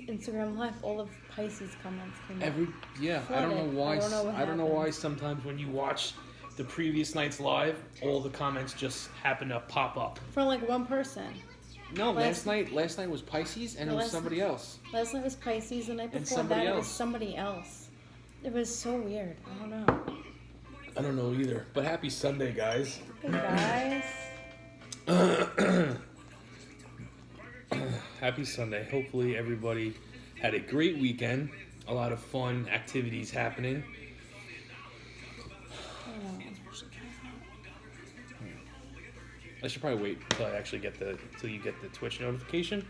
Instagram Live, all of Pisces comments came up. I don't know why. I don't know why sometimes when you watch the previous night's live, all the comments just happen to pop up. For like one person. No, last night was Pisces and it was somebody else. Last night was Pisces, the night before that it was somebody else. It was so weird. I don't know. I don't know either. But happy Sunday, guys. Hey, guys. Happy Sunday. Hopefully everybody had a great weekend. A lot of fun activities happening. I should probably wait until I actually till you get the Twitch notification.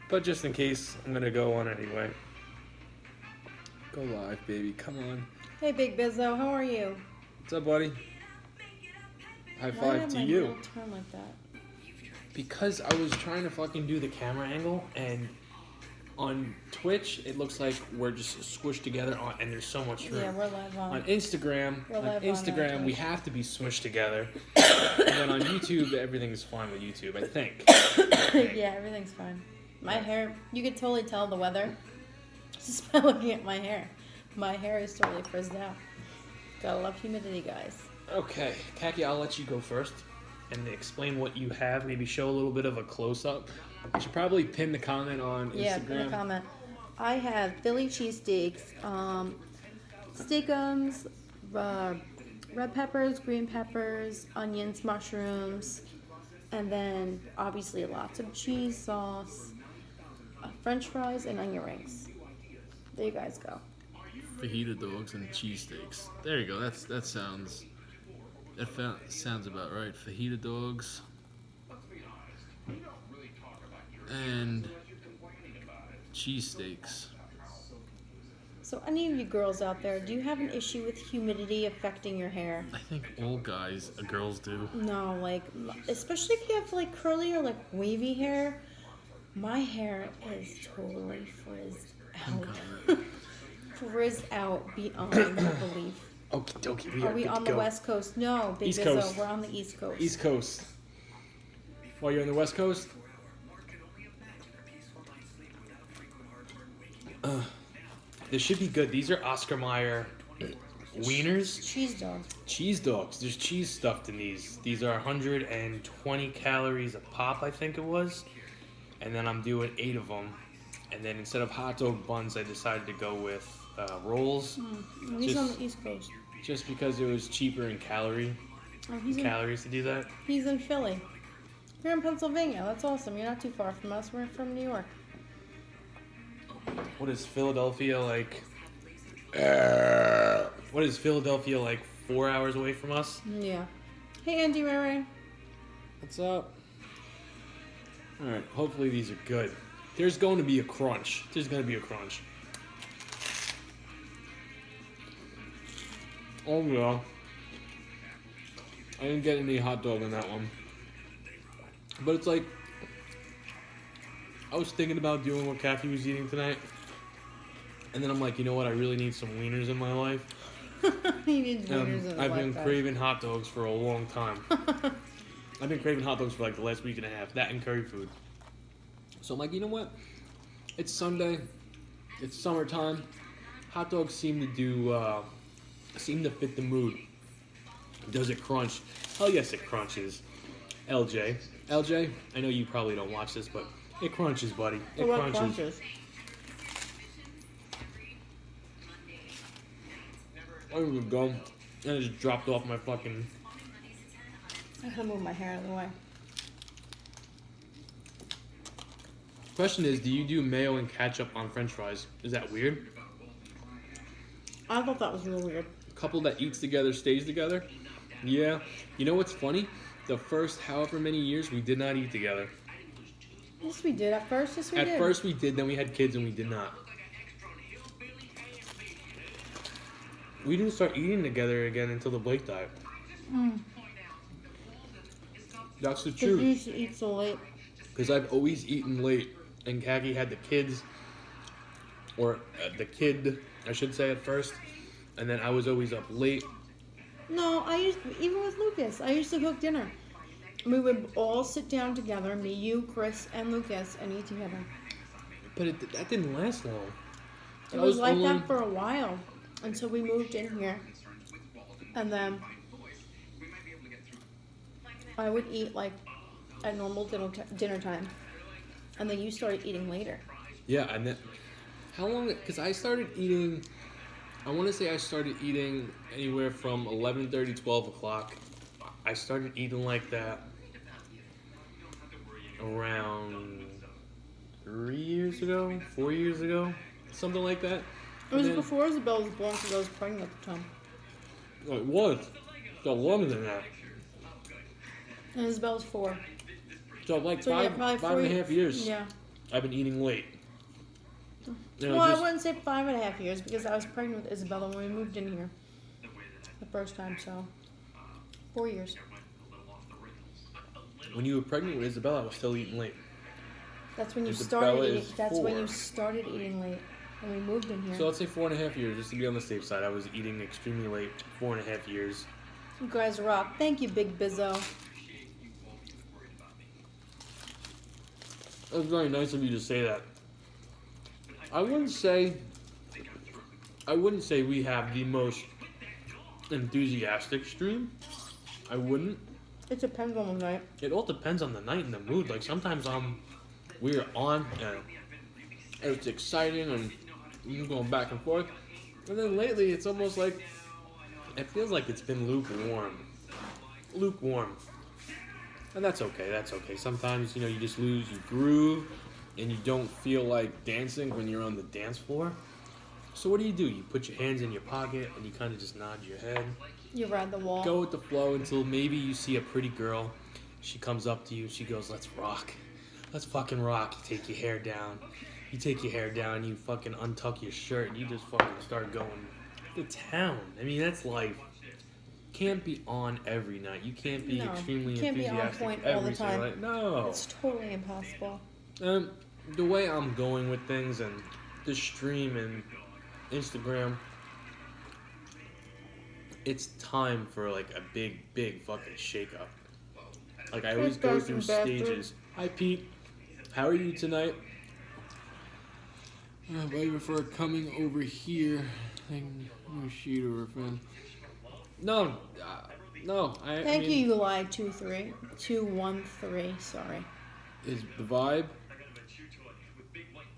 But just in case, I'm gonna go on anyway. Go live, baby. Come on. Hey, Big Bizzo. How are you? What's up, buddy? High five to you. Why turn like that? Because I was trying to fucking do the camera angle, and on Twitch it looks like we're just squished together, and there's so much room. Yeah, we're live on Instagram. We have to be smushed together, and then on YouTube everything is fine with YouTube, I think. Yeah, everything's fine. My hair, you could totally tell the weather just by looking at my hair. My hair is totally frizzed out. Gotta love humidity, guys. Okay, Kaki, I'll let you go first and explain what you have. Maybe show a little bit of a close-up. You should probably pin the comment on Instagram. Yeah, pin the comment. I have Philly cheesesteaks, steakums, red peppers, green peppers, onions, mushrooms, and then obviously lots of cheese sauce, French fries, and onion rings. There you guys go. Fajita dogs and cheesesteaks. There you go. That sounds about right. Fajita dogs and cheesesteaks. So any of you girls out there, do you have an issue with humidity affecting your hair? I think all girls do. No, like, especially if you have like curly or like wavy hair. My hair is totally frizzed out. Frizzed out beyond belief. Okie dokie. Are we on the West Coast? No, Big Bizzo, we're on the East Coast. East Coast. While you're on the West Coast? This should be good. These are Oscar Mayer wieners. Cheese dogs. There's cheese stuffed in these. These are 120 calories a pop, I think it was. And then I'm doing 8 of them. And then instead of hot dog buns, I decided to go with rolls. He's on the East Coast. Just because it was cheaper in calories to do that. He's in Philly. You're in Pennsylvania. That's awesome. You're not too far from us. We're from New York. What is Philadelphia like? What is Philadelphia like? 4 hours away from us? Yeah. Hey, Andy Ray. What's up? All right. Hopefully these are good. There's going to be a crunch. Oh yeah. I didn't get any hot dog in that one. But it's like, I was thinking about doing what Kathy was eating tonight. And then I'm like, you know what? I really need some wieners in my life. You need wieners in I've been craving hot dogs for a long time. I've been craving hot dogs for like the last week and a half. That and curry food. So I'm like, you know what? It's Sunday. It's summertime. Hot dogs seem to fit the mood. Does it crunch? Hell yes, it crunches. LJ, I know you probably don't watch this, but it crunches, buddy. It crunches. There we go. And it just dropped off my fucking... I gotta move my hair out of the way. Question is, do you do mayo and ketchup on French fries? Is that weird? I thought that was real weird. A couple that eats together stays together? Yeah. You know what's funny? The first however many years, we did not eat together. Yes, we did. At first we did. At first we did, then we had kids and we did not. We didn't start eating together again until the Blake died. That's the truth. You used to eat so late. Because I've always eaten late. And Kagi had the kids, or the kid, I should say at first. And then I was always up late. No, even with Lucas, I used to cook dinner. We would all sit down together, me, you, Chris, and Lucas, and eat together. But that didn't last long. It was like that for a while until we moved in here. And then I would eat like at normal dinner time. And then you started eating later. Yeah, and then how long? Because I started eating. I want to say I started eating anywhere from 11:30, 12 o'clock. I started eating like that around 3 years ago, 4 years ago, something like that. It was before Isabella was born because I was pregnant at the time. Oh, it was. It's longer than that. And Isabella's 4. So like yeah, five probably and a half years. Yeah. I've been eating late. Well, I wouldn't say 5.5 years because I was pregnant with Isabella when we moved in here the first time. So 4 years. When you were pregnant with Isabella, I was still eating late. That's when you Isabella started eating. is That's 4. when you started eating late when we moved in here. So let's say 4.5 years, just to be on the safe side. I was eating extremely late. 4.5 years. You guys rock. Thank you, Big Bizzo. It was very nice of you to say that. I wouldn't say we have the most enthusiastic stream. I wouldn't. It depends on the night. It all depends on the night and the mood. Like sometimes we're on and it's exciting and we're going back and forth. And then lately it's almost like it feels like it's been lukewarm. And that's okay. Sometimes, you just lose your groove and you don't feel like dancing when you're on the dance floor. So what do? You put your hands in your pocket and you kind of just nod your head. You ride the wall. Go with the flow until maybe you see a pretty girl. She comes up to you. She goes, "Let's rock. Let's fucking rock." You take your hair down. You fucking untuck your shirt and you just fucking start going to town. I mean, that's life. Can't be on every night. You can't be extremely enthusiastic. enthusiastic Can't be on point every all the time. night. No. It's totally impossible. The way I'm going with things and the stream and Instagram, it's time for like a big fucking shake up. Like I always go through stages. Hi Pete, how are you tonight? Thank you for coming over here. Thank you, friend. No. Thank you, you lied 213. Sorry. Is the vibe?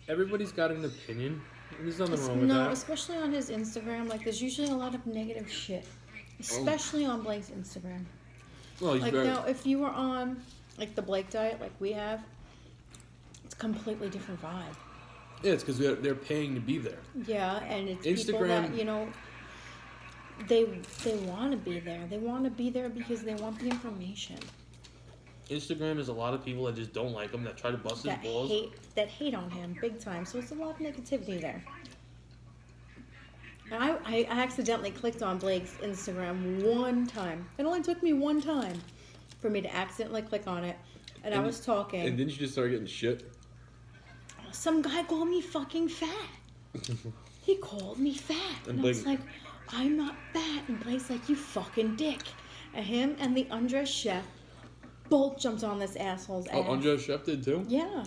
Everybody's got an opinion. There's nothing wrong with that. No, especially on his Instagram. Like, there's usually a lot of negative shit. Especially on Blake's Instagram. Well, he's now, if you were on, like, the Blake diet, like we have, it's a completely different vibe. Yeah, it's because they're paying to be there. Yeah, and it's Instagram, people that, they want to be there. They want to be there because they want the information. Instagram is a lot of people that just don't like him, that try to bust his balls. That hate on him big time. So it's a lot of negativity there. And I accidentally clicked on Blake's Instagram one time. It only took me one time for me to accidentally click on it. And I was talking. And didn't you just start getting shit? Some guy called me fucking fat. He called me fat. And I was like, I'm not fat. And Blake's like, you fucking dick. And him and the Undress Chef both jumped on this asshole's ass. Oh, Undress Chef did too? Yeah.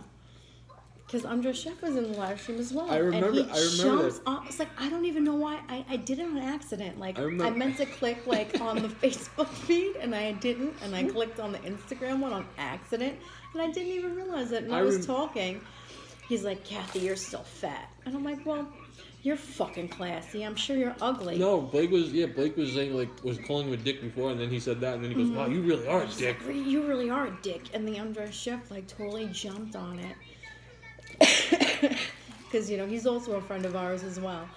Because Undress Chef was in the live stream as well. I remember that. It's like, I don't even know why. I did it on accident. Like, I meant to click, like, on the Facebook feed, and I didn't. And I clicked on the Instagram one on accident. And I didn't even realize it. And I was talking. He's like, Kathy, you're still fat. And I'm like, well, you're fucking classy. I'm sure you're ugly. No, Blake was saying, like, was calling him a dick before, and then he said that, and then he goes, wow, you really are a dick. Like, you really are a dick. And the Undress Chef, like, totally jumped on it. Because, he's also a friend of ours as well.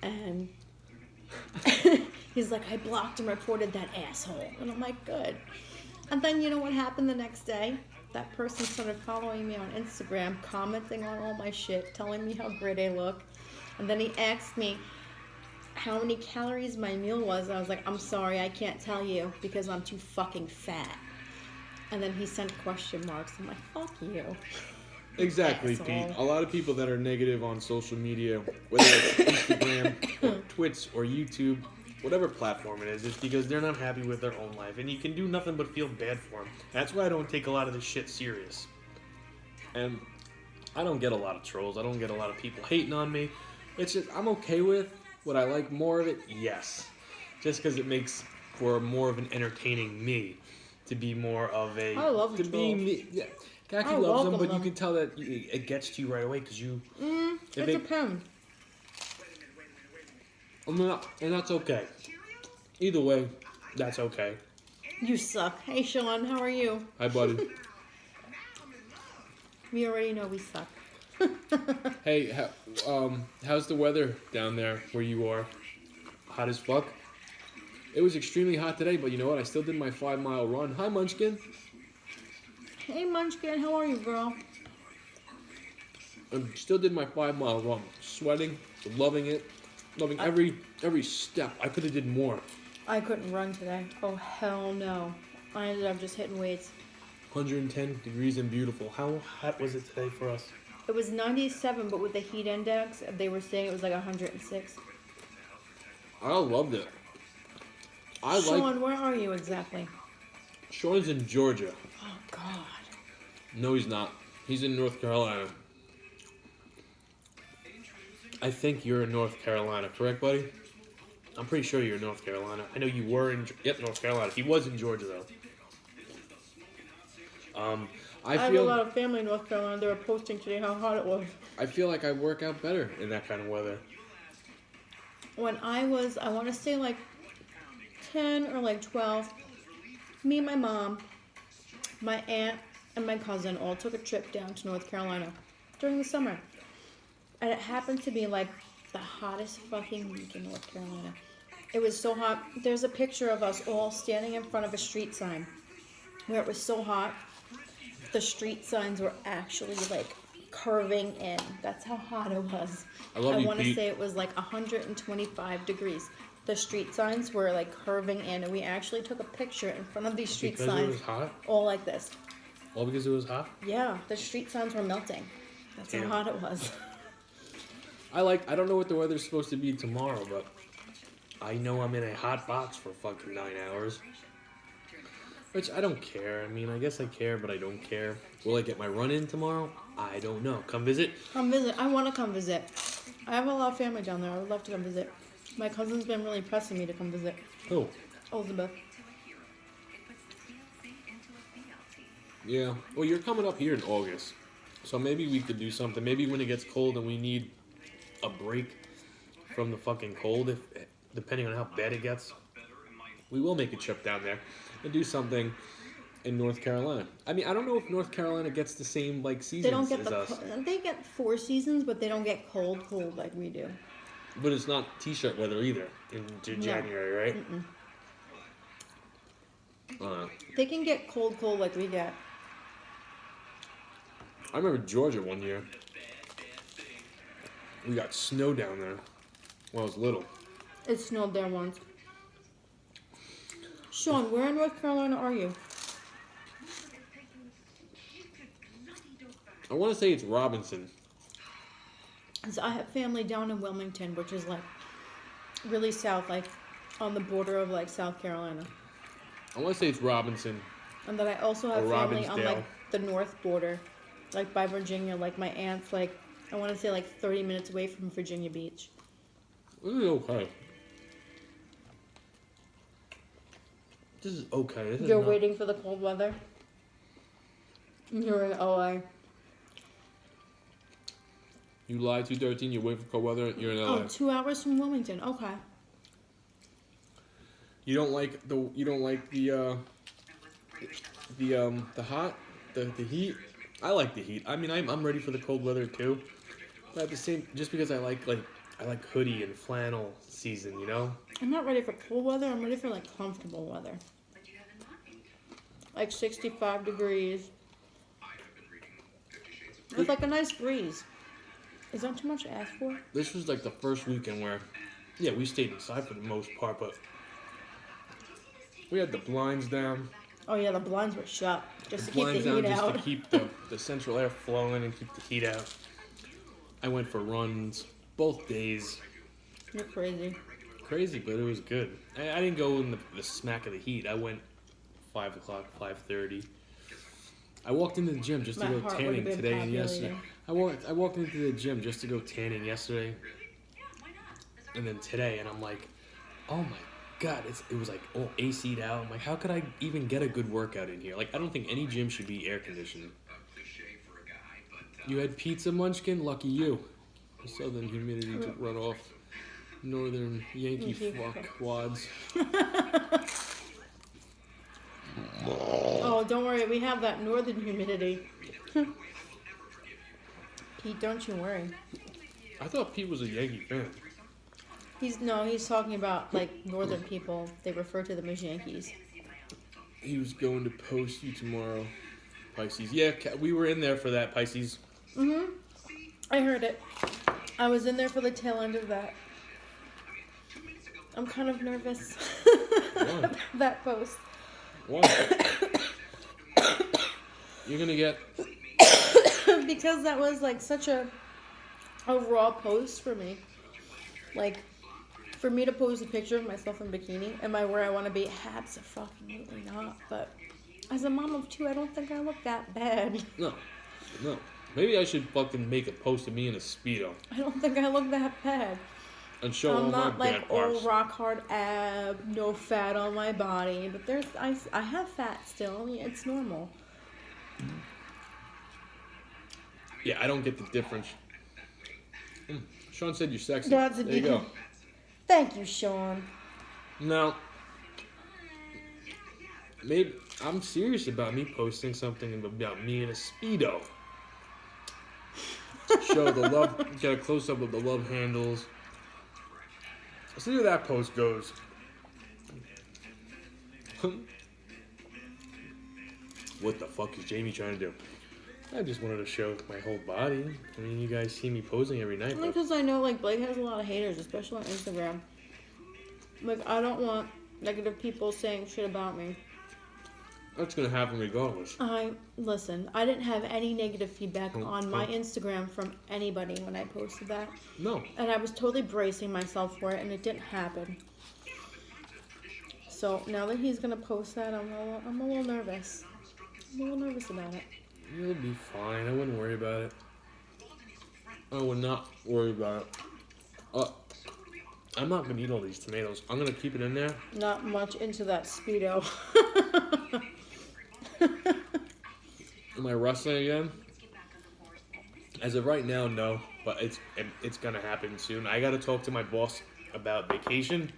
And he's like, I blocked and reported that asshole. And I'm like, good. And then you know what happened the next day? That person started following me on Instagram, commenting on all my shit, telling me how great I look. And then he asked me how many calories my meal was. And I was like, I'm sorry, I can't tell you because I'm too fucking fat. And then he sent question marks. I'm like, fuck you. Exactly, Pete. A lot of people that are negative on social media, whether it's Instagram or Twitch or YouTube, whatever platform it is, it's because they're not happy with their own life. And you can do nothing but feel bad for them. That's why I don't take a lot of this shit serious. And I don't get a lot of trolls. I don't get a lot of people hating on me. It's just, I'm okay with. Would I like more of it? Yes. Just because it makes for more of an entertaining me. To be more of a... I love to trolls. be me. Yeah. Kaki loves them, but you can tell that it gets to you right away because you... It depends. And that's okay. Either way, that's okay. You suck. Hey, Sean, how are you? Hi, buddy. We already know we suck. Hey, how's the weather down there where you are? Hot as fuck? It was extremely hot today, but you know what? I still did my 5-mile run. Hi, Munchkin. Hey, Munchkin, how are you, girl? I still did my 5-mile run. Sweating, loving it, loving every step. I could have did more. I couldn't run today. Oh, hell no. I ended up just hitting weights. 110 degrees and beautiful. How hot was it today for us? It was 97, but with the heat index, they were saying it was like 106. I loved it. Sean, where are you exactly? Sean's in Georgia. Oh, God. No, he's not. He's in North Carolina. I think you're in North Carolina, correct, buddy? I'm pretty sure you're in North Carolina. I know you were in... Yep, North Carolina. He was in Georgia, though. I have a lot of family in North Carolina. They were posting today how hot it was. I feel like I work out better in that kind of weather. When I want to say like 10 or like 12, me and my mom, my aunt, and my cousin all took a trip down to North Carolina during the summer. And it happened to be like the hottest fucking week in North Carolina. It was so hot. There's a picture of us all standing in front of a street sign where it was so hot. The street signs were actually like curving in. That's how hot it was. I want to say it was like 125 degrees. The street signs were like curving in, and we actually took a picture in front of these street signs. Because it was hot? All like this. All because it was hot? Yeah, the street signs were melting. That's how hot it was. I don't know what the weather's supposed to be tomorrow, but I know I'm in a hot box for fucking 9 hours. Which I don't care. I mean, I guess I care, but I don't care. Will I get my run in tomorrow? I don't know. Come visit? Come visit. I want to come visit. I have a lot of family down there. I would love to come visit. My cousin's been really pressing me to come visit. Who? Elizabeth. Yeah. Well, you're coming up here in August. So maybe we could do something. Maybe when it gets cold and we need a break from the fucking cold, depending on how bad it gets, we will make a trip down there and do something in North Carolina. I mean, I don't know if North Carolina gets the same like seasons they don't get as us. They get 4 seasons, but they don't get cold like we do. But it's not t-shirt weather either in January, right? They can get cold like we get. I remember Georgia one year. We got snow down there when I was little. It snowed there once. Sean, where in North Carolina are you? I want to say it's Robinson. So I have family down in Wilmington, which is like really south, like on the border of like South Carolina. I want to say it's Robinson. And then I also have family on like the north border, like by Virginia. Like my aunt's like, I want to say like 30 minutes away from Virginia Beach. This is okay. This is okay. You're waiting for the cold weather? You're in LA. You lied, 213, you wait for cold weather, you're in LA. Oh, 2 hours from Wilmington. Okay. You don't like the heat? I like the heat. I mean, I'm ready for the cold weather too. But at the same, just because I like hoodie and flannel season, you know? I'm not ready for cold weather. I'm ready for like comfortable weather. Like 65 degrees. With like a nice breeze. Is that too much to ask for? This was like the first weekend where, yeah, we stayed inside for the most part, but we had the blinds down. Oh yeah, the blinds were shut just to keep the heat Just out. to keep the central air flowing and keep the heat out. I went for runs both days. You're crazy. Crazy, but it was good. I didn't go in the smack of the heat. I went 5 o'clock, 5:30. I walked into the gym just to go tanning today and yesterday. I walked into the gym just to go tanning yesterday, and then today, and I'm like, oh my God, it was like all AC'd out. I'm like, how could I even get a good workout in here? Like, I don't think any gym should be air conditioned. You had pizza, Munchkin? Lucky you. Southern humidity to run off northern Yankee fuck wads. Oh, don't worry, we have that northern humidity. Pete, don't you worry. I thought Pete was a Yankee fan. He's talking about like northern people. They refer to them as Yankees. He was going to post you tomorrow, Pisces. Yeah, we were in there for that, Pisces. Mm-hmm. I heard it. I was in there for the tail end of that. I'm kind of nervous about that post. Why? You're gonna get... Because that was like such a raw post for me. Like, for me to post a picture of myself in bikini, am I where I want to be? Absolutely not. But as a mom of two, I don't think I look that bad. No. Maybe I should fucking make a post of me in a Speedo. I don't think I look that bad. And show all I'm my not like bad parts. old rock hard ab, no fat on my body. But I have fat still. It's normal. Yeah, I don't get the difference. Sean said you're sexy. That's there you go. Thank you, Sean. Now, maybe I'm serious about me posting something about me in a Speedo. Show the love, get a close up of the love handles. See where that post goes. What the fuck is Jamie trying to do? I just wanted to show my whole body. I mean, you guys see me posing every night. Only because I know, like, Blake has a lot of haters, especially on Instagram. Like, I don't want negative people saying shit about me. That's gonna happen regardless. Listen, I didn't have any negative feedback on my Instagram from anybody when I posted that. No. And I was totally bracing myself for it, and it didn't happen. So now that he's gonna post that, I'm a little nervous. I'm a little nervous about it. You'll be fine. I wouldn't worry about it. I would not worry about it. I'm not gonna eat all these tomatoes. I'm gonna keep it in there. Not much into that Speedo. Am I wrestling again? As of right now, no. But it's gonna happen soon. I gotta talk to my boss about vacation.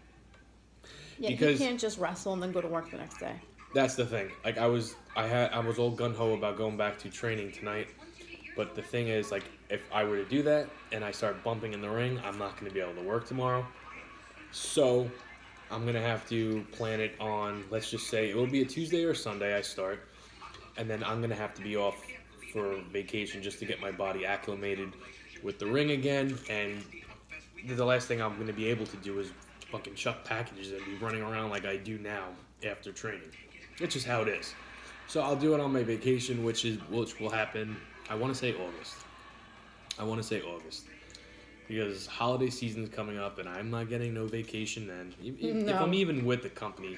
Yeah, because he can't just wrestle and then go to work the next day. That's the thing. Like I was all gun ho about going back to training tonight. But the thing is, like, if I were to do that and I start bumping in the ring, I'm not gonna be able to work tomorrow. So I'm gonna have to plan it on. Let's just say it will be a Tuesday or Sunday. I start. And then I'm going to have to be off for vacation just to get my body acclimated with the ring again. And the last thing I'm going to be able to do is fucking chuck packages and be running around like I do now after training. It's just how it is. So I'll do it on my vacation, which will happen, I want to say August. Because holiday season's coming up and I'm not getting no vacation then. If I'm even with the company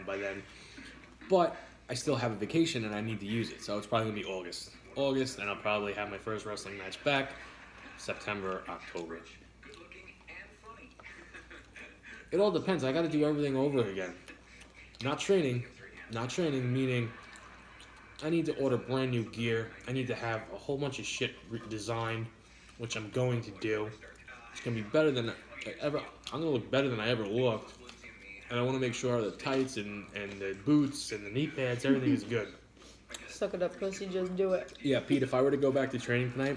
by then. But I still have a vacation and I need to use it, so it's probably going to be August, and I'll probably have my first wrestling match back September, October. It all depends. I got to do everything over again. Not training, meaning I need to order brand new gear. I need to have a whole bunch of shit designed, which I'm going to do. It's going to be better than ever. I'm going to look better than I ever looked. And I want to make sure the tights and the boots and the knee pads, everything is good. Suck it up, pussy, just do it. Yeah, Pete, if I were to go back to training tonight,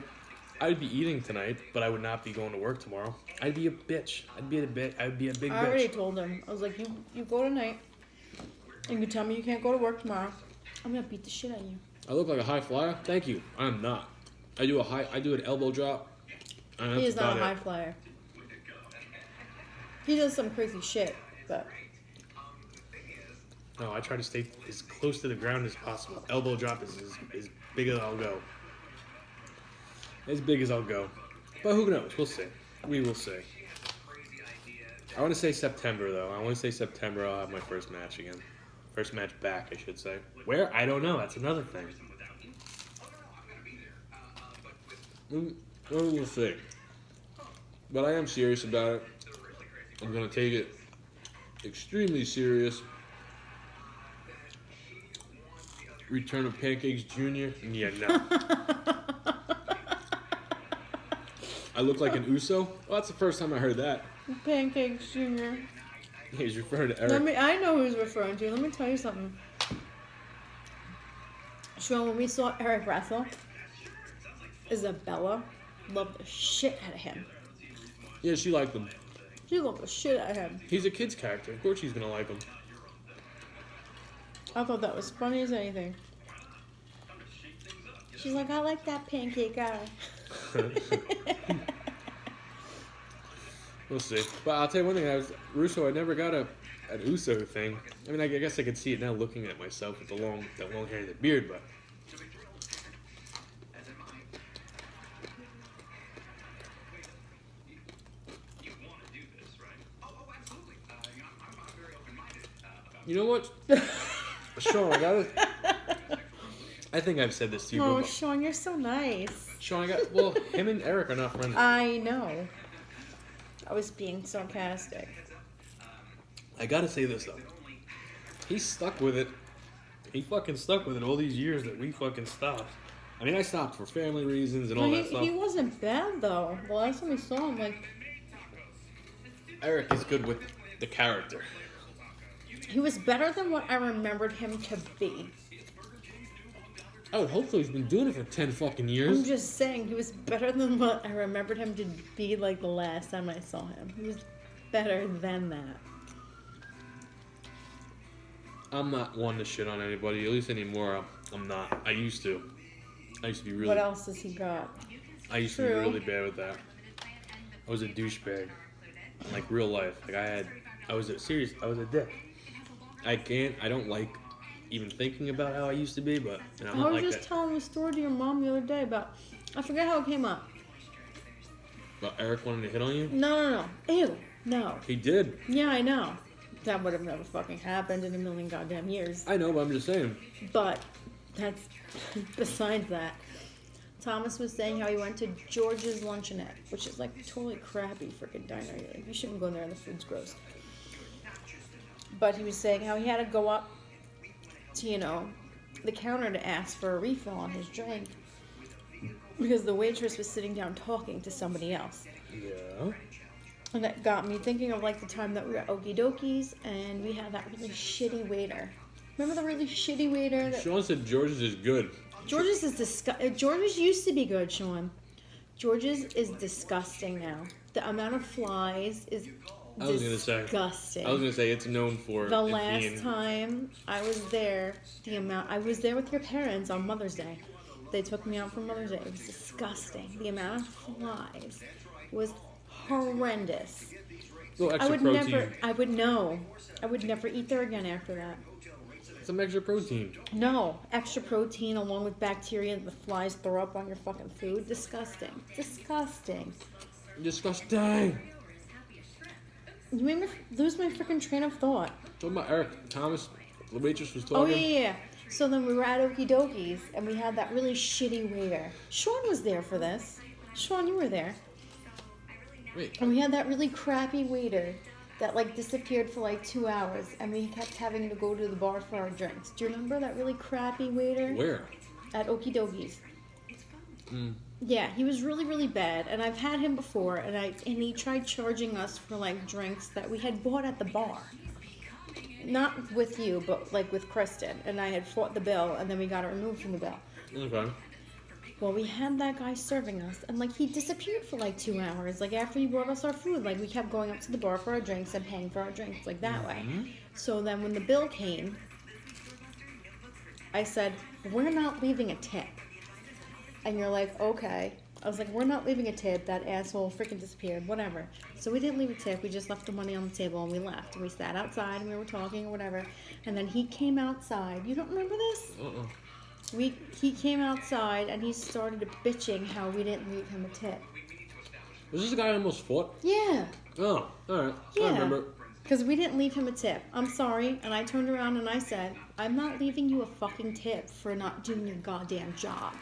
I'd be eating tonight, but I would not be going to work tomorrow. I'd be a bitch. I'd be a big bitch. I already told him. I was like, you go tonight, and you tell me you can't go to work tomorrow. I'm going to beat the shit out of you. I look like a high flyer? Thank you. I'm not. I do an elbow drop. He is not a high flyer. He does some crazy shit, but... No, I try to stay as close to the ground as possible. Elbow drop is as big as I'll go. As big as I'll go. But who knows? We'll see. We will see. I want to say September, though. I want to say September I'll have my first match again. First match back, I should say. Where? I don't know. That's another thing. We'll see. But I am serious about it. I'm gonna take it extremely serious. Return of Pancakes Junior. Yeah, no. I look like an Uso? Well, that's the first time I heard that. Pancakes Junior. He's referring to Eric. I know who he's referring to. Let me tell you something. Sean, when we saw Eric wrestle, Isabella loved the shit out of him. Yeah, she liked him. She loved the shit out of him. He's a kid's character. Of course she's gonna like him. I thought that was funny as anything. She's like, I like that pancake guy. We'll see. But I'll tell you one thing. Russo. I never got an Uso thing. I mean, I guess I could see it now looking at myself with that long hair and the beard, but. You know what? Sean, I think I've said this to you. Oh, Sean, you're so nice. Sean, him and Eric are not friends. I know. I was being sarcastic. I gotta say this, though. He stuck with it. He fucking stuck with it all these years that we fucking stopped. I mean, I stopped for family reasons and all that stuff. He wasn't bad, though. The last time we saw him, Eric is good with the character. He was better than what I remembered him to be. Oh, hopefully he's been doing it for 10 fucking years. I'm just saying, he was better than what I remembered him to be the last time I saw him. He was better than that. I'm not one to shit on anybody, at least anymore. I'm not. I used to. I used to be really... What else has he got? I used to be really bad with that. I was a douchebag. Like, real life. I was a dick. I don't like even thinking about how I used to be, but I'm not like that. I was just telling a story to your mom the other day about, I forget how it came up. About Eric wanting to hit on you? No. Ew, no. He did. Yeah, I know. That would have never fucking happened in a million goddamn years. I know, but I'm just saying. But, that's, besides that, Thomas was saying how he went to George's Luncheonette, which is totally crappy freaking diner. You shouldn't go there and the food's gross. But he was saying how he had to go up to, the counter to ask for a refill on his drink because the waitress was sitting down talking to somebody else. Yeah. And that got me thinking of the time that we were at Okie Dokies and we had that really shitty waiter. Remember the really shitty waiter? Sean said George's is good. George's is disgusting. George's used to be good, Sean. George's is disgusting now. The amount of flies is disgusting. I was gonna say it's known for the last time I was there, I was there with your parents on Mother's Day. They took me out for Mother's Day. It was disgusting. The amount of flies was horrendous. I would never eat there again after that. Some extra protein. No, extra protein along with bacteria that the flies throw up on your fucking food. Disgusting. Disgusting. You made me lose my freaking train of thought. Talking about Eric Thomas, the waitress was talking. Oh, yeah. So then we were at Okie Dokies, and we had that really shitty waiter. Sean was there for this. Sean, you were there. Wait. And we had that really crappy waiter that, disappeared for, 2 hours, and we kept having to go to the bar for our drinks. Do you remember that really crappy waiter? Where? At Okie Dokies. Mm. Yeah, he was really, really bad, and I've had him before, and he tried charging us for drinks that we had bought at the bar. Not with you, but with Kristen, and I had fought the bill, and then we got it removed from the bill. Okay. Well, we had that guy serving us, and he disappeared for 2 hours. After he brought us our food, we kept going up to the bar for our drinks and paying for our drinks that way. So then when the bill came, I said, "We're not leaving a tip." And you're like, okay. I was like, we're not leaving a tip. That asshole freaking disappeared. Whatever. So we didn't leave a tip. We just left the money on the table and we left. And we sat outside and we were talking or whatever. And then he came outside. You don't remember this? He came outside and he started bitching how we didn't leave him a tip. Was this the guy I almost fought? Yeah. Oh, alright. Yeah. I remember. Because we didn't leave him a tip. I'm sorry. And I turned around and I said, I'm not leaving you a fucking tip for not doing your goddamn job.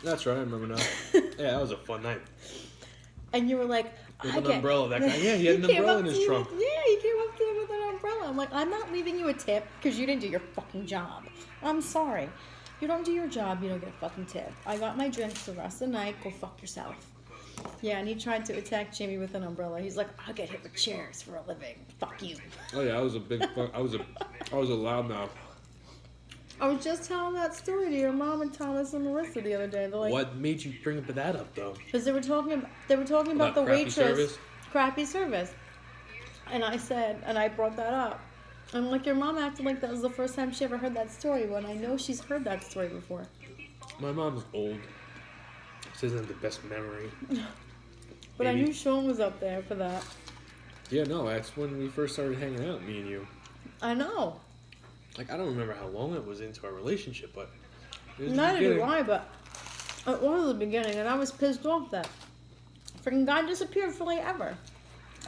That's right, I remember now. Yeah, that was a fun night. And you were like, With an umbrella, that guy. Yeah, he had an umbrella in his trunk. He came up to you with an umbrella. I'm like, I'm not leaving you a tip because you didn't do your fucking job. I'm sorry. You don't do your job, you don't get a fucking tip. I got my drinks the rest of the night. Go fuck yourself. Yeah, and he tried to attack Jamie with an umbrella. He's like, I'll get hit with chairs for a living. Fuck you. Oh yeah, I was a big fuck. I was a loudmouth. I was just telling that story to your mom and Thomas and Marissa the other day. They're like, What made you bring that up though? because they were talking about the crappy waitress, service? crappy service, and I said, and I brought that up. And like your mom acted like that was the first time she ever heard that story, when I know she's heard that story before. My mom's old. She doesn't have the best memory. But Maybe. I knew Sean was up there for that. Yeah, no, that's when we first started hanging out, me and you. I know. Like, I don't remember how long it was into our relationship, but it was the Neither do beginning. I, but it was the beginning, and I was pissed off that freaking guy disappeared for like ever.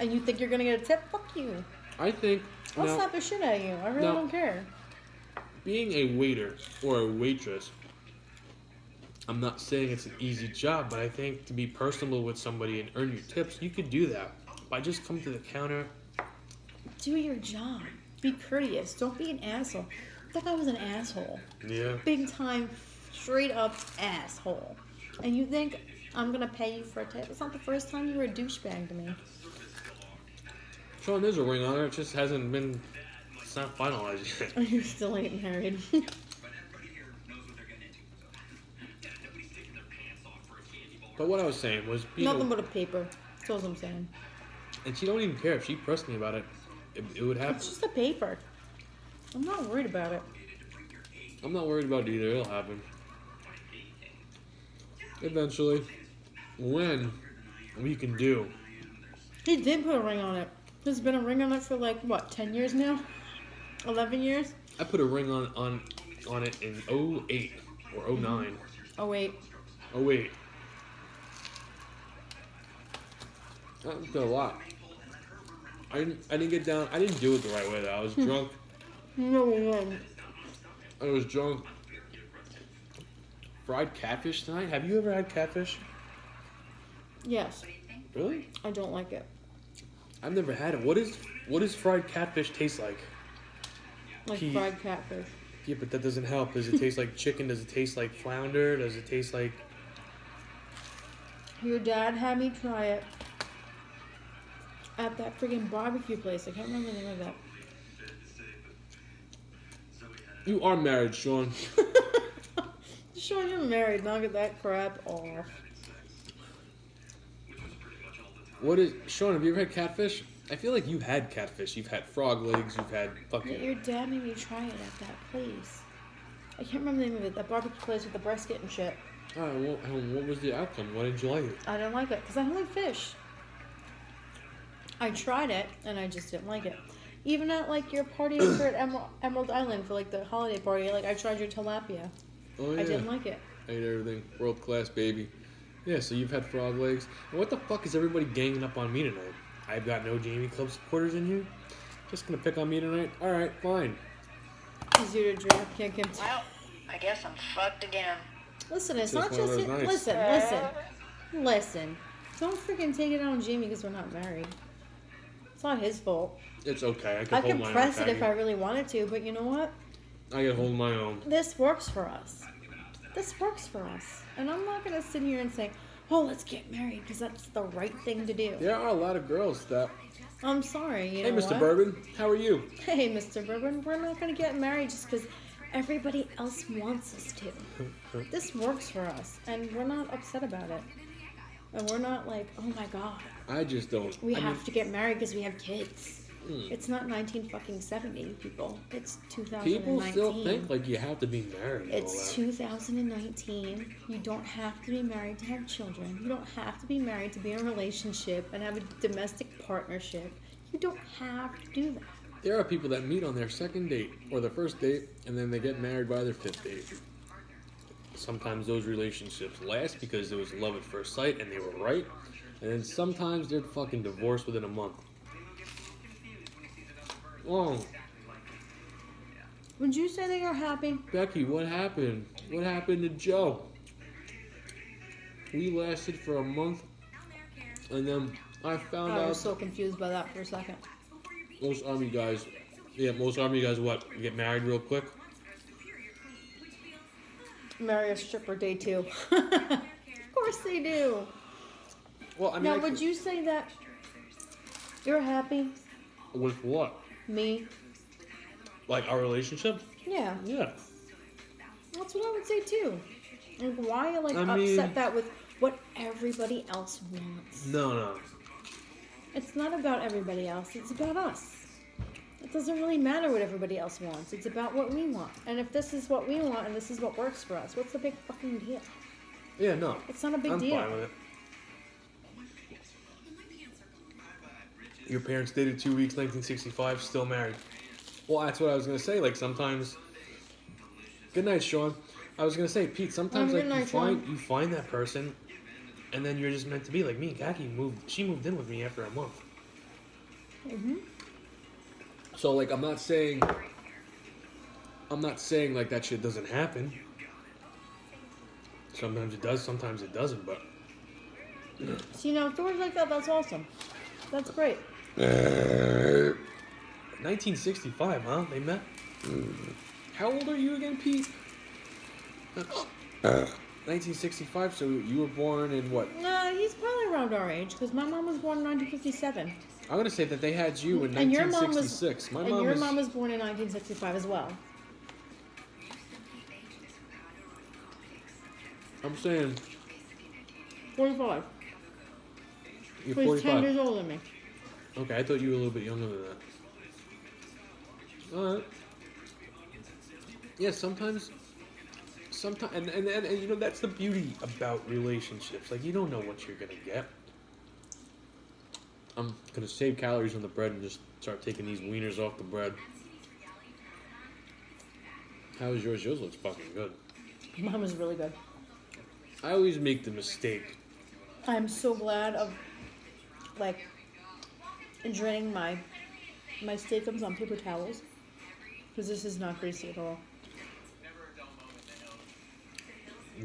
And you think you're gonna get a tip? Fuck you. I think I'll now, slap the shit out of you. I really now- don't care. being a waiter or a waitress, I'm not saying it's an easy job, but I think to be personable with somebody and earn your tips, you could do that by just coming to the counter. Do your job. Be courteous. Don't be an asshole. That guy was an asshole. Yeah. Big time, straight up asshole. And you think I'm gonna pay you for a tip? It's not the first time you were a douchebag to me. Sean, there's a ring on it. It just hasn't been. It's not finalized yet. You still ain't married. But what I was saying was, Nothing but a paper. That's all I'm saying. and she don't even care if she pressed me about it. It would happen. It's just a paper. I'm not worried about it. I'm not worried about it either. It'll happen. Eventually, when we can do. He did put a ring on it. There's been a ring on it for like, what, 10 years now? 11 years? I put a ring on it in 08 or 09. Oh, wait. 08. That did a lot. I didn't get down. I didn't do it the right way though. I was drunk. No. I was drunk. Fried catfish tonight. Have you ever had catfish? Yes. Really? I don't like it. I've never had it. What does fried catfish taste like? Like He- fried catfish. Yeah, but that doesn't help. Does it taste like chicken? Does it taste like flounder? Does it taste like... Your dad had me try it at that friggin' barbecue place. I can't remember the name of that. You are married, Sean. Sean, you're married. Now get that crap off. What is... Sean, have you ever had catfish? I feel like you've had catfish. You've had frog legs. You've had Yeah, fucking... your dad made me try it at that place. I can't remember the name of it. That barbecue place with the brisket and shit. Alright, well, what was the outcome? Why didn't you like it? I didn't like it because I don't like fish. I tried it and I just didn't like it. Even at like your party over at Emerald Island for like the holiday party, like I tried your tilapia. Oh, yeah. I didn't like it. I ate everything. World class, baby. Yeah, so you've had frog legs. And what the fuck is everybody ganging up on me tonight? I've got no Jamie Club supporters in here? Just gonna pick on me tonight? Alright, fine. Easier to drink, can't get to. Well, I guess I'm fucked again. Listen, it's Just not one of just those it. nights. Listen. Don't freaking take it out on Jamie because we're not married. It's not his fault. It's okay. I hold could my press own. it if I really wanted to, but you know what? I can hold my own. This works for us. This works for us. And I'm not going to sit here and say, oh, let's get married because that's the right thing to do. There are a lot of girls that... I'm sorry, you Hey, know Mr. what? Bourbon, how are you? Hey, Mr. Bourbon, we're not going to get married just because everybody else wants us to. This works for us, and we're not upset about it. And we're not like, oh my god, I just don't... we have to get married because we have kids. Hmm. It's not 1970, people. It's 2019. People still think like you have to be married and all It's that. 2019. You don't have to be married to have children. You don't have to be married to be in a relationship and have a domestic partnership. You don't have to do that. There are people that meet on their second date or their first date and then they get married by their fifth date. Sometimes those relationships last because it was love at first sight and they were right. And then sometimes they're fucking divorced within a month. Oh, Would you say that you're happy? Becky, what happened? What happened to Joe? we lasted for a month, and then I found I out was so confused by that for a second. most army guys, what, get married real quick? Marry a stripper day 2. Of course they do. Well, I mean, Now, would you say that you're happy? with what? Me? Like our relationship? Yeah. Yeah. That's what I would say too. Like, why are you I mean- upset that with what everybody else wants? No. It's not about everybody else. It's about us. It doesn't really matter what everybody else wants. It's about what we want. And if this is what we want and this is what works for us, what's the big fucking deal? Yeah, no. It's not a big I'm deal. fine with it. Your parents dated 2 weeks, 1965, still married. Well, that's what I was gonna say. Like sometimes. Good night, Sean. I was gonna say, Pete. Sometimes Good like night, Sean. you find that person, and then you're just meant to be. Like me and Kaki moved. She moved in with me after a month. Mhm. So like I'm not saying like that shit doesn't happen. Sometimes it does, sometimes it doesn't, but See, now stories like that, that's awesome. That's great. 1965, huh? They met? How old are you again, Pete? 1965, so you were born in what? No, he's probably around our age because my mom was born in 1957. I'm gonna say that they had you in And your mom was 1966. My and mom your is. mom was born in 1965 as well. I'm saying 45. you're So he's 10 45. years older than me. Okay, I thought you were a little bit younger than that. All right. Yeah, sometimes, and you know that's the beauty about relationships. Like you don't know what you're gonna get. I'm gonna save calories on the bread and just start taking these wieners off the bread. How is yours? Yours looks fucking good. Mine was really good. I always make the mistake. I'm so glad of like draining my steakums on paper towels because this is not greasy at all.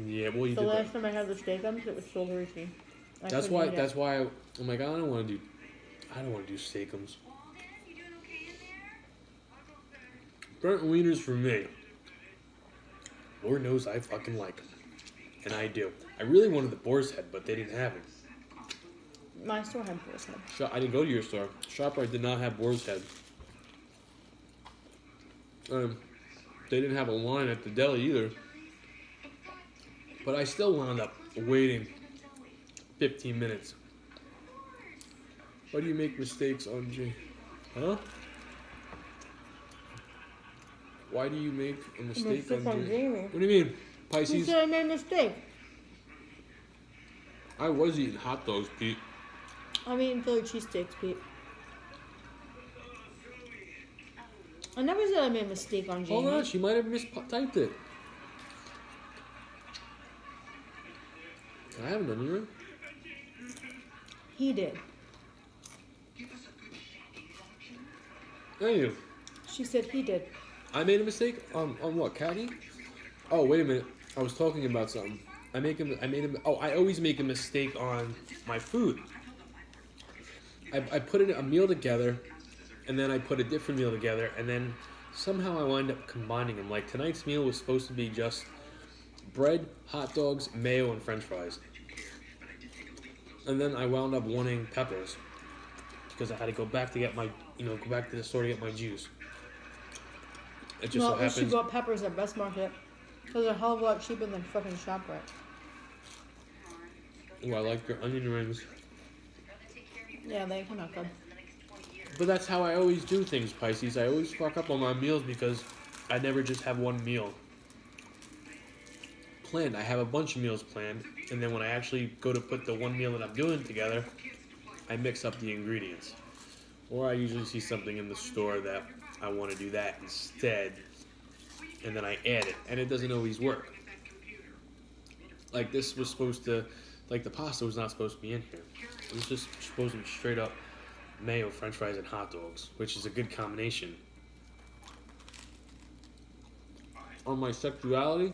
Yeah, well you The did that. last time I had the steakums, it was so greasy. That's why. I'm like, I don't want to do steakums. Burnt wieners for me. Lord knows I fucking like them. And I do. I really wanted the boar's head, but they didn't have it. My store had boar's head. I didn't go to your store. ShopRite did not have boar's head. They didn't have a line at the deli either. But I still wound up waiting 15 minutes. Why do you make mistakes on G? Huh? Why do you make a mistake on G? Jamie. What do you mean? You Pisces? said I made a mistake. I was eating hot dogs, Pete. I'm eating Philly cheesesteaks, Pete. I never said I made a mistake on Jamie. Hold on, she might have mistyped it. I haven't done anything. He did. Thank you. She said he did. I made a mistake on what, Caddy? Oh, wait a minute. I was talking about something. I always make a mistake on my food. I put a meal together, and then I put a different meal together, and then somehow I wind up combining them. Like tonight's meal was supposed to be just bread, hot dogs, mayo, and French fries. And then I wound up wanting peppers because I had to go back to get my, go back to the store to get my juice. It just Well, so at least you happens. got peppers at Best Market. Those are a hell of a lot cheaper than fucking ShopRite. Oh, I like your onion rings. Yeah, they come out good. But that's how I always do things, Pisces. I always fuck up on my meals because I never just have one meal planned. I have a bunch of meals planned, and then when I actually go to put the one meal that I'm doing together, I mix up the ingredients. Or I usually see something in the store that I want to do that instead, and then I add it, and it doesn't always work. Like this was supposed to, like the pasta was not supposed to be in here. It was just supposed to be straight up mayo, French fries, and hot dogs, which is a good combination. On my sexuality,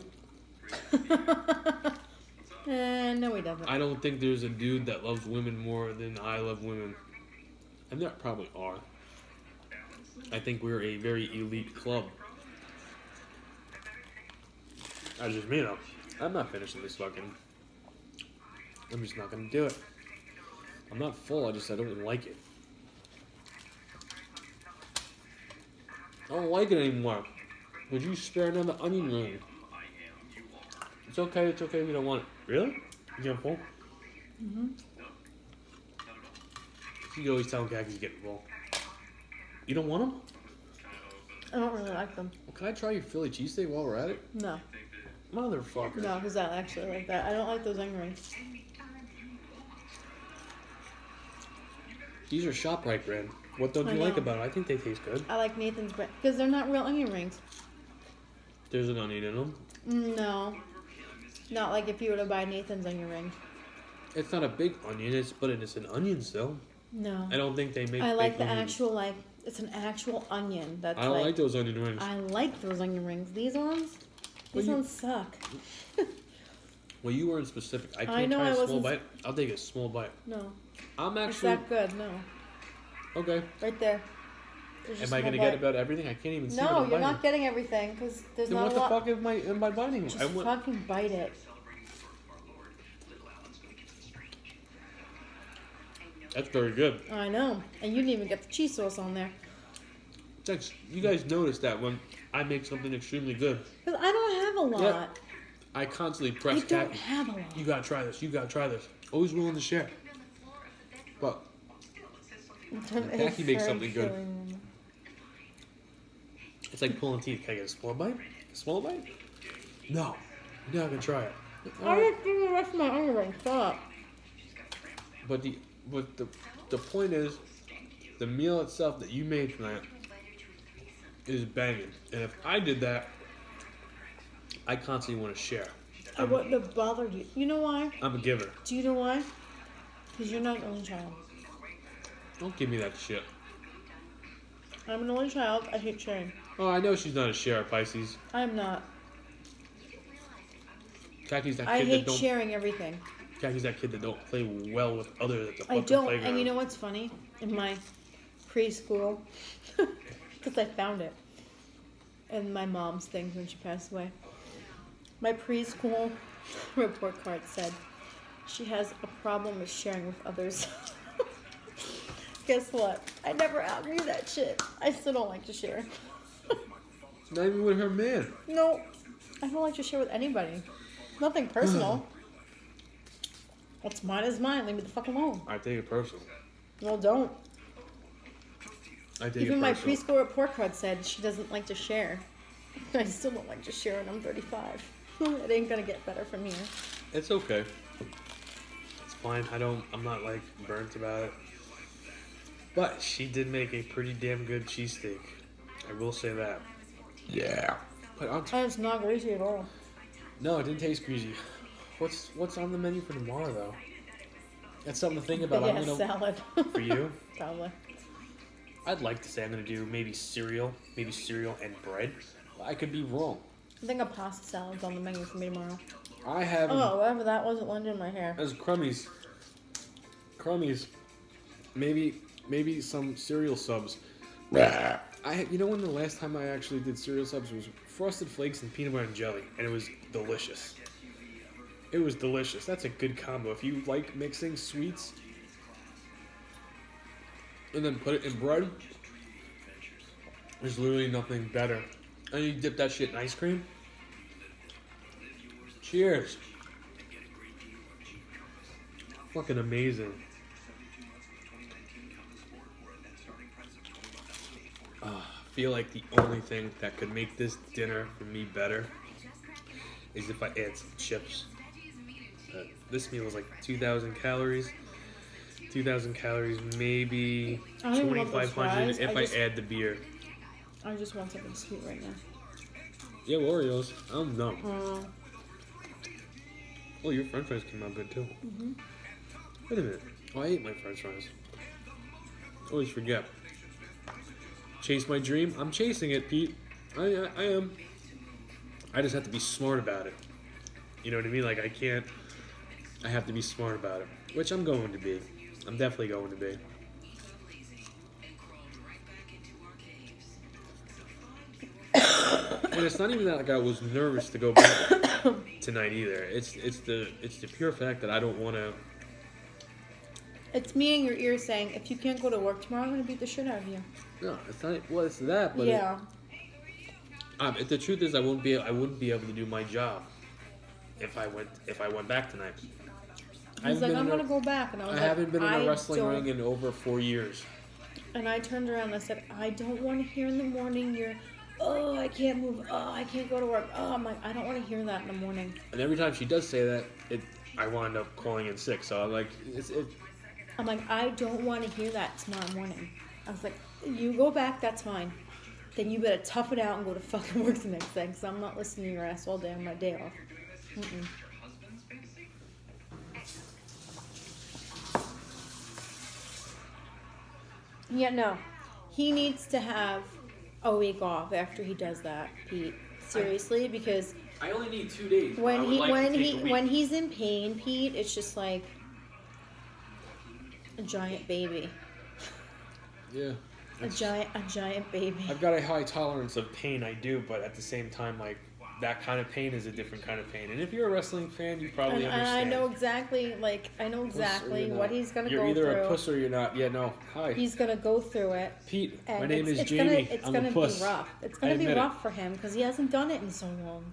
No, he doesn't. I don't think there's a dude that loves women more than I love women. And there probably are. I think we're a very elite club. I just made up. I'm not finishing this fucking. I'm just not gonna do it. I'm not full, I don't like it. I don't like it anymore. Would you spare another onion ring? It's okay if you don't want it. Really? You getting full? Mm-hmm. You always tell Khakis to get full. You don't want them? I don't really like them. Well, can I try your Philly cheesesteak while we're at it? No. Motherfucker. No, because I actually like that. I don't like those onion rings. These are ShopRite brand. What don't you like about them? I think they taste good. I like Nathan's brand because they're not real onion rings. There's an onion in them. No. Not like if you were to buy Nathan's onion rings. It's not a big onion, but it's an onion still. No. I don't think they make. I like big the onions. actual it's an actual onion. That's I don't like those onion rings. I like those onion rings. These ones suck. Well, you weren't specific. I can't know try I a small wasn't bite. I'll take a small bite. No. I'm It's actually that good. No. okay. Right there. There's Am I gonna get about everything? I can't even see. No, what I'm you're biting. not getting everything because there's Then not what a the lot. fuck am I biting? Just fucking bite it. That's very good. I know, and you didn't even get the cheese sauce on there. You guys notice that when I make something extremely good, Because I don't have a lot. Yep. I constantly press I don't Khaki. have a lot. You gotta try this. You gotta try this. Always willing to share. But Khaki makes something good. It's like pulling teeth. Can I get a small bite? A small bite? No. You're not gonna try it. I didn't do the rest of my onion ring. Stop. But the point is, the meal itself that you made tonight is banging. And if I did that, I constantly want to share. I wouldn't have bothered you. You know why? I'm a giver. Do you know why? Because you're not an only child. Don't give me that shit. I'm an only child. I hate sharing. Oh, I know she's not a sharer, Pisces. I'm not. Khaki's that I kid hate that don't. sharing everything. Khaki's that kid that don't play well with others at the I fucking don't. playground. And you know what's funny? In my preschool, because I found it in my mom's things when she passed away. My preschool report card said she has a problem with sharing with others. Guess what? I never outknew that shit. I still don't like to share. Not even with her man. No, I don't like to share with anybody. Nothing personal. What's mine is mine. Leave me the fuck alone. I take it personal. No, don't. I take Even it my personal. preschool report card said she doesn't like to share. I still don't like to share, and I'm 35. It ain't gonna get better from here. It's okay. It's fine. I'm not like burnt about it. But she did make a pretty damn good cheesesteak. I will say that. Yeah. But And it's not greasy at all. no, it didn't taste greasy. What's on the menu for tomorrow though? That's something to think about. Big ass salad. For you. Probably. I'd like to say I'm gonna do maybe cereal and bread. I could be wrong. I think a pasta salad's on the menu for me tomorrow. I have Oh, whatever that was, it landed in my hair. as crummies. Maybe some cereal subs. You know when the last time I actually did cereal subs was Frosted Flakes and peanut butter and jelly, and it was delicious. It was delicious. That's a good combo. If you like mixing sweets and then put it in bread, there's literally nothing better. And you dip that shit in ice cream. Cheers. Fucking amazing. I feel like the only thing that could make this dinner for me better is if I add some chips. This meal is like 2,000 calories. 2,000 calories, maybe I don't even want those 2,500 fries. if I add the beer. I just want something sweet right now. Yeah, Oreos. I'm dumb. Oh, your french fries came out good too. Mm-hmm. Wait a minute. Oh, I ate my french fries. Always forget. Chase my dream? I'm chasing it, Pete. I am. I just have to be smart about it. You know what I mean? Like, I can't I have to be smart about it, which I'm going to be. I'm definitely going to be. And it's not even that like I was nervous to go back tonight either. It's the pure fact that I don't want to. It's me in your ear saying, if you can't go to work tomorrow, I'm gonna beat the shit out of you. No, it's not. Well, it's that. But yeah. the truth is, I wouldn't be able to do my job if I went back tonight. He's like, I'm gonna go back, and I was like, I haven't been in a wrestling ring in over 4 years. And I turned around and I said, I don't want to hear in the morning oh, I can't move, oh, I can't go to work, oh, I'm like, I don't want to hear that in the morning. And every time she does say that, I wind up calling in sick. So I'm like, I'm like, I don't want to hear that tomorrow morning. I was like, you go back, that's fine. Then you better tough it out and go to fucking work the next day, because I'm not listening to your ass all day on my day off. Mm-mm. Yeah, no. He needs to have a week off after he does that, Pete. Seriously, because I only need 2 days. when he's in pain, Pete, it's just like a giant baby. Yeah. A giant baby. I've got a high tolerance of pain, I do, but at the same time, like, that kind of pain is a different kind of pain. And if you're a wrestling fan, you probably understand. And I know exactly what he's going to go through. You're either a puss or you're not. Yeah, no. Hi. He's going to go through it. Pete, my name is Jamie. I'm a puss. Be rough. It's going to be rough for him because he hasn't done it in so long.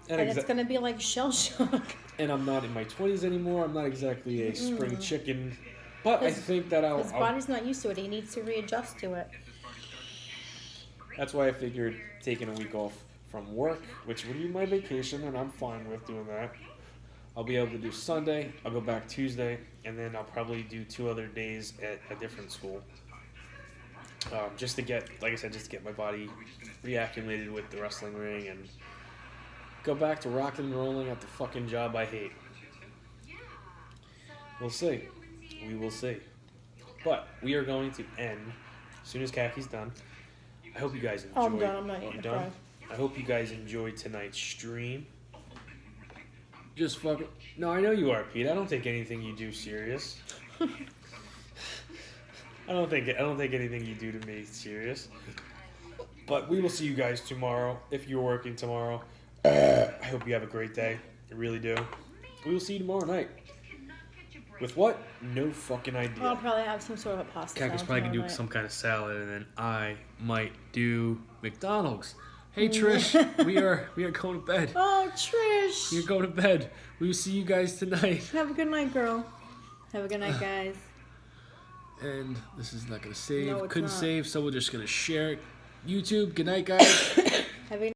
And it's going to be like shell shock. And I'm not in my 20s anymore. I'm not exactly a spring chicken. But I think that his body's not used to it. He needs to readjust to it. That's why I figured taking a week off from work, which would be my vacation, and I'm fine with doing that. I'll be able to do Sunday, I'll go back Tuesday, and then I'll probably do 2 other days at a different school. Just to get, like I said, just to get my body reacclimated with the wrestling ring and go back to rocking and rolling at the fucking job I hate. We'll see. We will see. But we are going to end as soon as Kathy's done. I hope you guys enjoyed. I'm done. I'm not eating the fries. I hope you guys enjoyed tonight's stream. Just fucking... No, I know you are, Pete. I don't take anything you do serious. I don't think anything you do to me is serious. But we will see you guys tomorrow. If you're working tomorrow, I hope you have a great day. I really do. We will see you tomorrow night. With what? No fucking idea. I'll probably have some sort of a pasta Kaka's probably going to do some kind of salad, and then I might do McDonald's. Hey Trish, we are going to bed. Oh, Trish. We're going to bed. We will see you guys tonight. Have a good night, girl. Have a good night, guys. And this is not going to save. No, it's Couldn't not. save, so we're just going to share it. YouTube, good night, guys. Have a